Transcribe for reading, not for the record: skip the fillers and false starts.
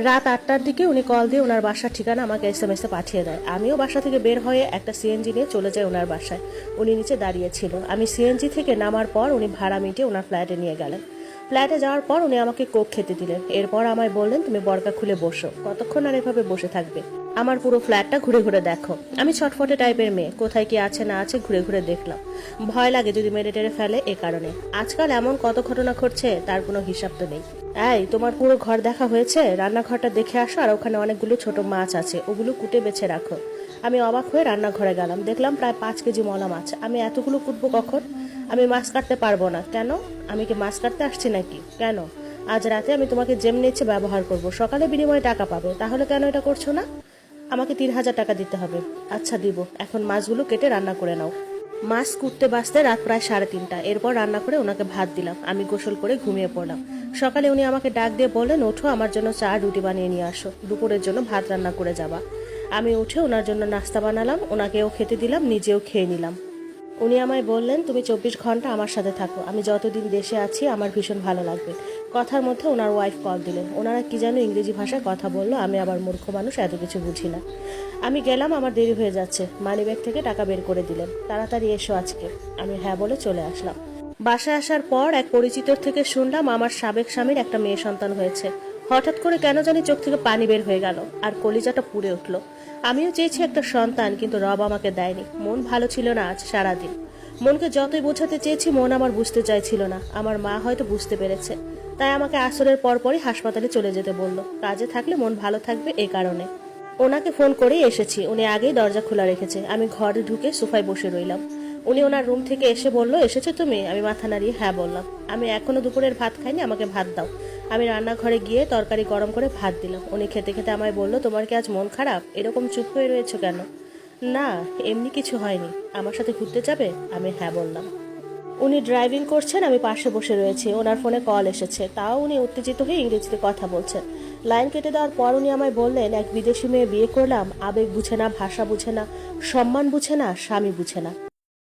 রাত 8টার দিকে উনি কল দিয়ে ওনার বাসার ঠিকানা আমাকে SMS-এ পাঠিয়ে দেয়। আমিও বাসা থেকে বের হয়ে একটা সিএনজি নিয়ে চলে যাই ওনার বাসায়। উনি নিচে দাঁড়িয়েছিল। আমি সিএনজি থেকে নামার পর উনি ভাড়া মিটিয়ে ওনার ফ্ল্যাটে নিয়ে গেলেন। ফ্ল্যাটে যাওয়ার পর উনি আমাকে কোক খেতে দিলেন। এরপর আমায় বললেন, তুমি বরকা খুলে বসো, কতক্ষণ আর এভাবে বসে থাকবে, আমার পুরো ফ্ল্যাটটা ঘুরে ঘুরে দেখো। আমি ছটফটে টাইপের মেয়ে, কোথায় কি আছে না আছে ঘুরে ঘুরে দেখলাম। ভয় লাগে যদি মেরে টেরে ফেলে, এ কারণে। আজকাল এমন কত ঘটনা ঘটছে, তার কোনো হিসাব তো নেই। এই, তোমার পুরো ঘর দেখা হয়েছে? রান্নাঘরটা দেখে আসো, আর ওখানে অনেকগুলো ছোট মাছ আছে, ওগুলো কুটে বেছে রাখো। আমি অবাক হয়ে রান্নাঘরে গেলাম, দেখলাম প্রায় 5 কেজি মলা মাছ। আমি এতগুলো কুটবো কখন? আমি মাছ কাটতে পারবো না। কেন? আমি কি মাছ কাটতে আসছি নাকি? কেন? আজ রাতে আমি তোমাকে যেমনি ইচ্ছে ব্যবহার করব, সকালে বিনিময়ে টাকা পাবে, তাহলে কেন এটা করছো না? আমাকে 3,000 টাকা দিতে হবে। আচ্ছা দিব, এখন মাছগুলো কেটে রান্না করে নাও। মাছ কুটতে বাঁচতে রাত প্রায় 3:30। এরপর রান্না করে ওনাকে ভাত দিলাম। আমি গোসল করে ঘুমিয়ে পড়লাম। সকালে উনি আমাকে ডাক দিয়ে বললেন, ওঠো, আমার জন্য চা রুটি বানিয়ে নিয়ে আসো, দুপুরের জন্য ভাত রান্না করে যাবা। আমি উঠে ওনার জন্য নাস্তা বানালাম, ওনাকেও খেতে দিলাম, নিজেও খেয়ে নিলাম। উনি আমায় বললেন, তুমি 24 ঘন্টা আমার সাথে থাকো, আমি যতদিন দেশে আছি আমার ভীষণ ভালো লাগবে। কথার মধ্যে ওনার ওয়াইফ কল দিলেন। ওনারা কি যেন ইংরেজি ভাষায় কথা বললো, আমি আবার মূর্খ মানুষ, এত কিছু বুঝি না। আমি গেলাম, আমার দেরি হয়ে যাচ্ছে। মানিব্যাগ থেকে টাকা বের করে দিলেন। তাড়াতাড়ি এসো আজকে। আমি হ্যাঁ বলে চলে আসলাম। বাসায় আসার পর এক পরিচিতর থেকে শুনলাম আমার সাবেক স্বামীর একটা মেয়ে সন্তান হয়েছে। হঠাৎ করে কেন জানি চোখ থেকে পানি বের হয়ে গেল, আর কলিজাটা পুড়ে উঠলো। আমিও চেয়েছি একটা সন্তান, কিন্তু রব আমাকে দেয়নি। মন ভালো ছিল না আজ সারাদিন। মনকে যতই বোঝাতে চেয়েছি, মন আমার বুঝতে চাইছিল না। আমার মা হয়তো বুঝতে পেরেছে, তাই আমাকে আসরের পরপরই হাসপাতালে চলে যেতে বলল। কাজে থাকলে মন ভালো থাকবে, এ কারণে। ওনাকে ফোন করেই এসেছি। উনি আগেই দরজা খোলা রেখেছে। আমি ঘরে ঢুকে সোফায় বসে রইলাম। উনি ওনার রুম থেকে এসে বলল, এসেছো তুমি? আমি মাথা নাড়িয়ে হ্যাঁ বললাম। আমি এখনো দুপুরের ভাত খাইনি, আমাকে ভাত দাও। আমি রান্নাঘরে গিয়ে তরকারি গরম করে ভাত দিলাম। উনি খেতে খেতে আমায় বলল, তোমার কি আজ মন খারাপ? এরকম চুপ হয়ে রয়েছো কেন? না, এমনি কিছু হয়নি। আমার সাথে ঘুরতে যাবে? আমি হ্যাঁ বললাম। উনি ড্রাইভিং করছেন, আমি পাশে বসে রয়েছি। ওনার ফোনে কল এসেছে, তাও উনি উত্তেজিত হয়ে ইংরেজিতে কথা বলছেন। লাইন কেটে দেওয়ার পর উনি আমায় বললেন, এক বিদেশি মেয়ে বিয়ে করলাম, আবেগ বুঝে না, ভাষা বুঝে না, সম্মান বুঝে না, স্বামী বুঝে না।